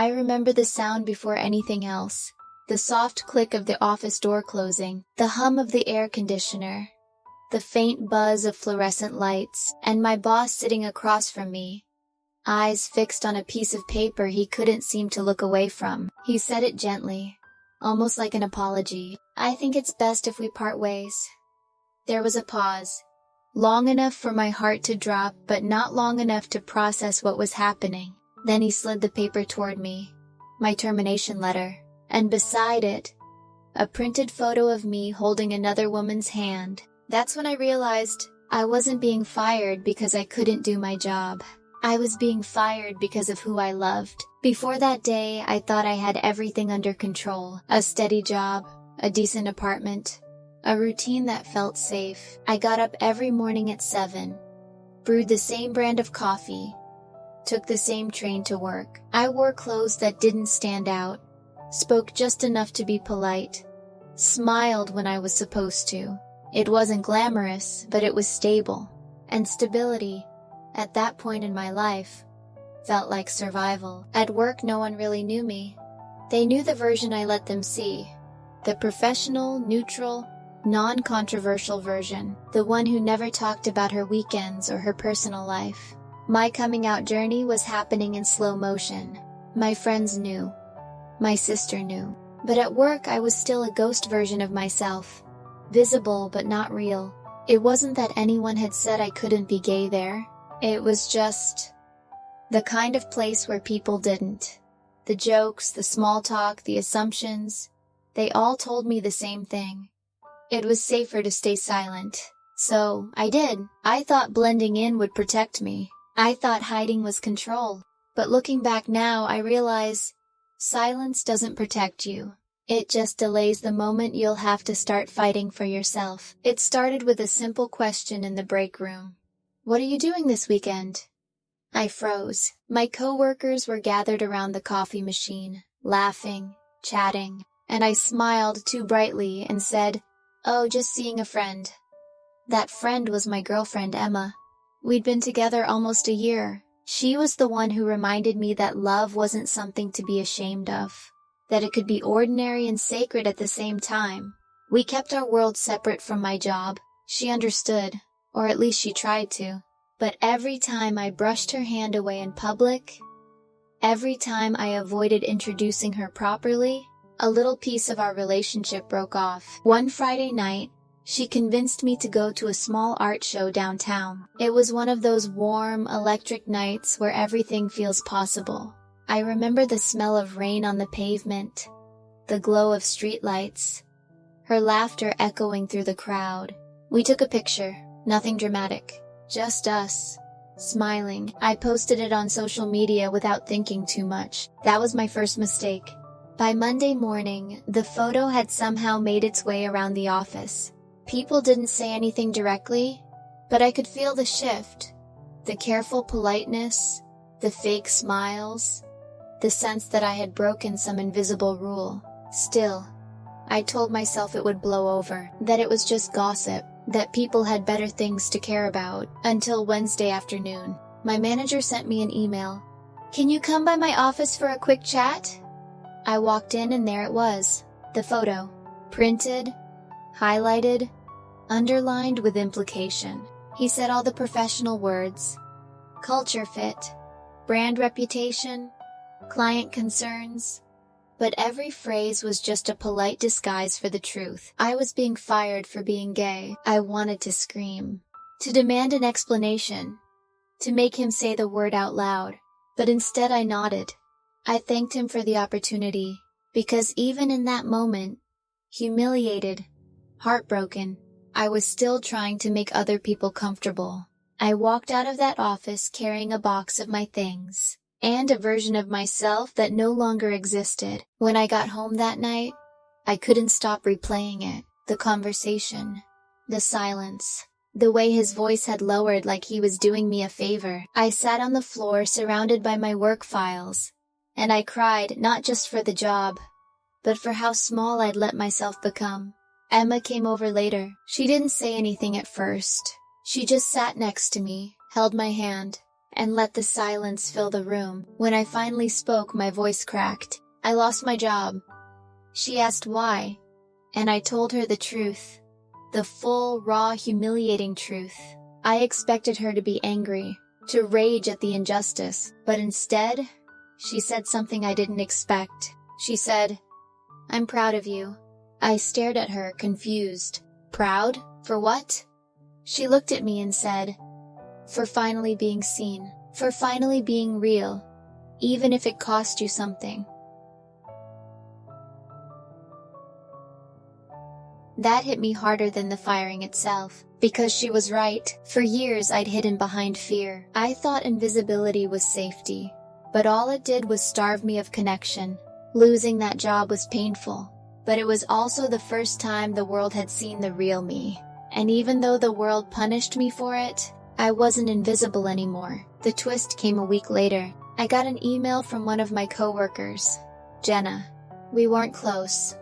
I remember the sound before anything else. The soft click of the office door closing, the hum of the air conditioner, the faint buzz of fluorescent lights, and my boss sitting across from me, eyes fixed on a piece of paper he couldn't seem to look away from. He said it gently, almost like an apology. "I think it's best if we part ways." There was a pause. Long enough for my heart to drop, but not long enough to process what was happening. Then he slid the paper toward me. My termination letter. And beside it, a printed photo of me holding another woman's hand. That's when I realized I wasn't being fired because I couldn't do my job. I was being fired because of who I loved. Before that day, I thought I had everything under control. A steady job, a decent apartment, a routine that felt safe. I got up every morning at 7, brewed the same brand of coffee, took the same train to work. I wore clothes that didn't stand out, spoke just enough to be polite, smiled when I was supposed to. It wasn't glamorous, but it was stable. And stability, at that point in my life, felt like survival. At work, no one really knew me. They knew the version I let them see. The professional, neutral, non-controversial version. The one who never talked about her weekends or her personal life. My coming out journey was happening in slow motion. My friends knew. My sister knew. But at work, I was still a ghost version of myself. Visible but not real. It wasn't that anyone had said I couldn't be gay there. It was just the kind of place where people didn't. The jokes, the small talk, the assumptions, they all told me the same thing. It was safer to stay silent. So, I did. I thought blending in would protect me. I thought hiding was control. But looking back now, I realize silence doesn't protect you. It just delays the moment you'll have to start fighting for yourself. It started with a simple question in the break room. "What are you doing this weekend?" I froze. My coworkers were gathered around the coffee machine, laughing, chatting, and I smiled too brightly and said, "Oh, just seeing a friend." That friend was my girlfriend Emma. We'd been together almost a year. She was the one who reminded me that love wasn't something to be ashamed of, that it could be ordinary and sacred at the same time. We kept our worlds separate from my job. She understood, or at least she tried to. But every time I brushed her hand away in public, every time I avoided introducing her properly, a little piece of our relationship broke off. One Friday night, she convinced me to go to a small art show downtown. It was one of those warm, electric nights where everything feels possible. I remember the smell of rain on the pavement, the glow of streetlights, her laughter echoing through the crowd. We took a picture, nothing dramatic, just us, smiling. I posted it on social media without thinking too much. That was my first mistake. By Monday morning, the photo had somehow made its way around the office. People didn't say anything directly, but I could feel the shift. The careful politeness, the fake smiles, the sense that I had broken some invisible rule. Still, I told myself it would blow over, that it was just gossip, that people had better things to care about. Until Wednesday afternoon, my manager sent me an email. "Can you come by my office for a quick chat?" I walked in and there it was, the photo, printed, highlighted, underlined with implication. He said all the professional words: culture fit, brand reputation, client concerns. But every phrase was just a polite disguise for the truth. I was being fired for being gay. I wanted to scream, to demand an explanation, to make him say the word out loud. But instead I nodded. I thanked him for the opportunity, because even in that moment, humiliated, heartbroken, I was still trying to make other people comfortable. I walked out of that office carrying a box of my things, and a version of myself that no longer existed. When I got home that night, I couldn't stop replaying it. The conversation, the silence, the way his voice had lowered like he was doing me a favor. I sat on the floor surrounded by my work files, and I cried not just for the job, but for how small I'd let myself become. Emma came over later. She didn't say anything at first. She just sat next to me, held my hand, and let the silence fill the room. When I finally spoke, my voice cracked. I lost my job. She asked why, and I told her the truth. The full, raw, humiliating truth. I expected her to be angry, to rage at the injustice, but instead, she said something I didn't expect. She said, "I'm proud of you." I stared at her, confused. Proud? For what? She looked at me and said, "For finally being seen. For finally being real. Even if it cost you something." That hit me harder than the firing itself, because she was right. For years I'd hidden behind fear. I thought invisibility was safety, but all it did was starve me of connection. Losing that job was painful, but it was also the first time the world had seen the real me. And even though the world punished me for it, I wasn't invisible anymore. The twist came a week later. I got an email from one of my coworkers, Jenna. We weren't close,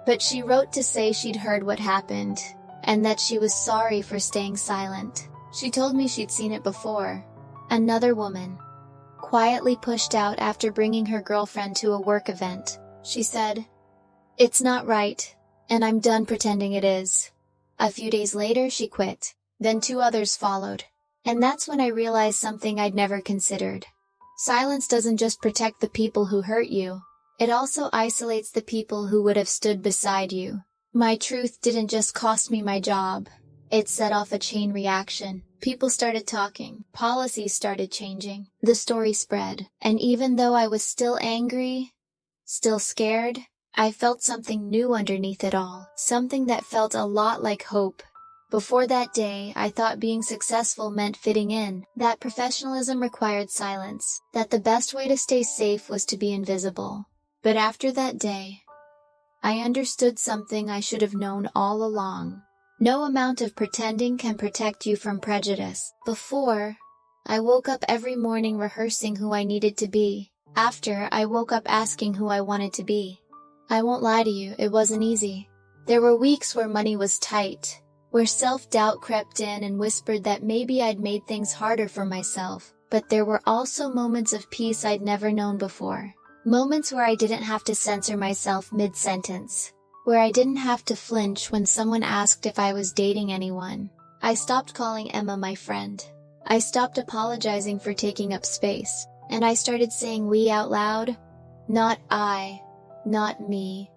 but she wrote to say she'd heard what happened, and that she was sorry for staying silent. She told me she'd seen it before. Another woman, quietly pushed out after bringing her girlfriend to a work event. She said, "It's not right, and I'm done pretending it is." A few days later she quit. Then 2 others followed. And that's when I realized something I'd never considered. Silence doesn't just protect the people who hurt you, it also isolates the people who would have stood beside you. My truth didn't just cost me my job. It set off a chain reaction. People started talking, policies started changing, the story spread, and even though I was still angry, still scared, I felt something new underneath it all, something that felt a lot like hope. Before that day, I thought being successful meant fitting in, that professionalism required silence, that the best way to stay safe was to be invisible. But after that day, I understood something I should have known all along. No amount of pretending can protect you from prejudice. Before, I woke up every morning rehearsing who I needed to be. After, I woke up asking who I wanted to be. I won't lie to you, it wasn't easy. There were weeks where money was tight, where self-doubt crept in and whispered that maybe I'd made things harder for myself. But there were also moments of peace I'd never known before. Moments where I didn't have to censor myself mid-sentence. Where I didn't have to flinch when someone asked if I was dating anyone. I stopped calling Emma my friend. I stopped apologizing for taking up space. And I started saying we out loud. Not I, not me,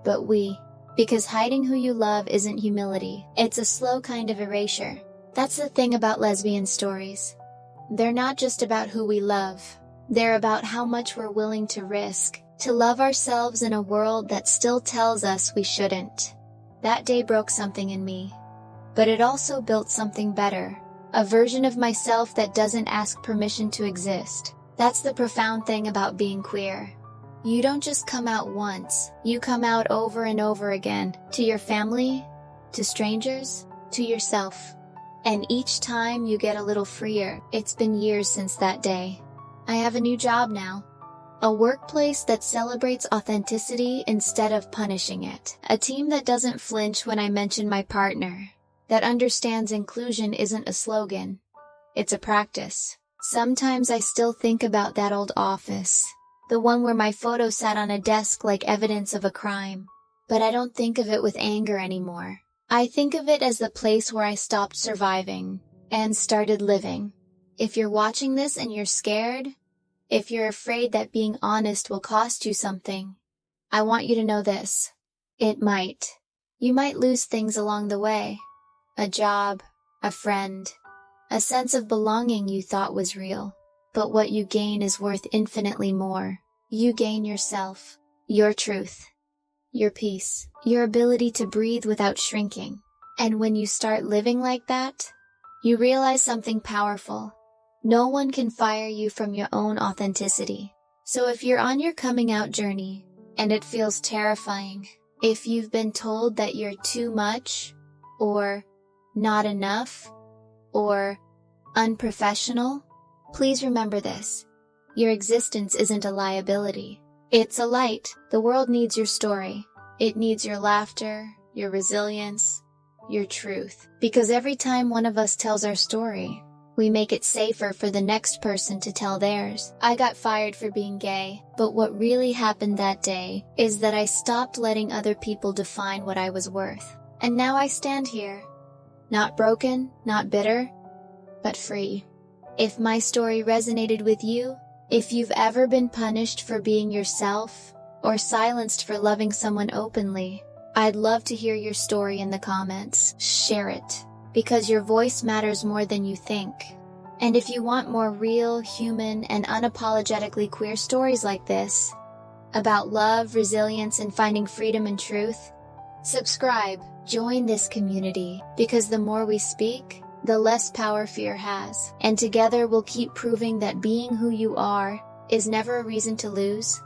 but we. Because hiding who you love isn't humility. It's a slow kind of erasure. That's the thing about lesbian stories. They're not just about who we love. They're about how much we're willing to risk, to love ourselves in a world that still tells us we shouldn't. That day broke something in me. But it also built something better. A version of myself that doesn't ask permission to exist. That's the profound thing about being queer. You don't just come out once, you come out over and over again, to your family, to strangers, to yourself. And each time you get a little freer. It's been years since that day. I have a new job now. A workplace that celebrates authenticity instead of punishing it. A team that doesn't flinch when I mention my partner. That understands inclusion isn't a slogan. It's a practice. Sometimes I still think about that old office. The one where my photo sat on a desk like evidence of a crime. But I don't think of it with anger anymore. I think of it as the place where I stopped surviving and started living. If you're watching this and you're scared, if you're afraid that being honest will cost you something, I want you to know this. It might. You might lose things along the way. A job, a friend, a sense of belonging you thought was real. But what you gain is worth infinitely more. You gain yourself, your truth, your peace, your ability to breathe without shrinking. And when you start living like that, you realize something powerful. No one can fire you from your own authenticity. So if you're on your coming out journey, and it feels terrifying, if you've been told that you're too much, or not enough, or unprofessional, please remember this. Your existence isn't a liability. It's a light. The world needs your story. It needs your laughter, your resilience, your truth. Because every time one of us tells our story, We make it safer for the next person to tell theirs. I got fired for being gay, but what really happened that day is that I stopped letting other people define what I was worth. And now I stand here. Not broken, not bitter, but free. If my story resonated with you, if you've ever been punished for being yourself, or silenced for loving someone openly, I'd love to hear your story in the comments. Share it, because your voice matters more than you think. And if you want more real, human, and unapologetically queer stories like this, about love, resilience, and finding freedom and truth, subscribe, join this community, because the more we speak, the less power fear has. And together we'll keep proving that being who you are is never a reason to lose.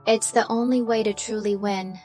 It's the only way to truly win.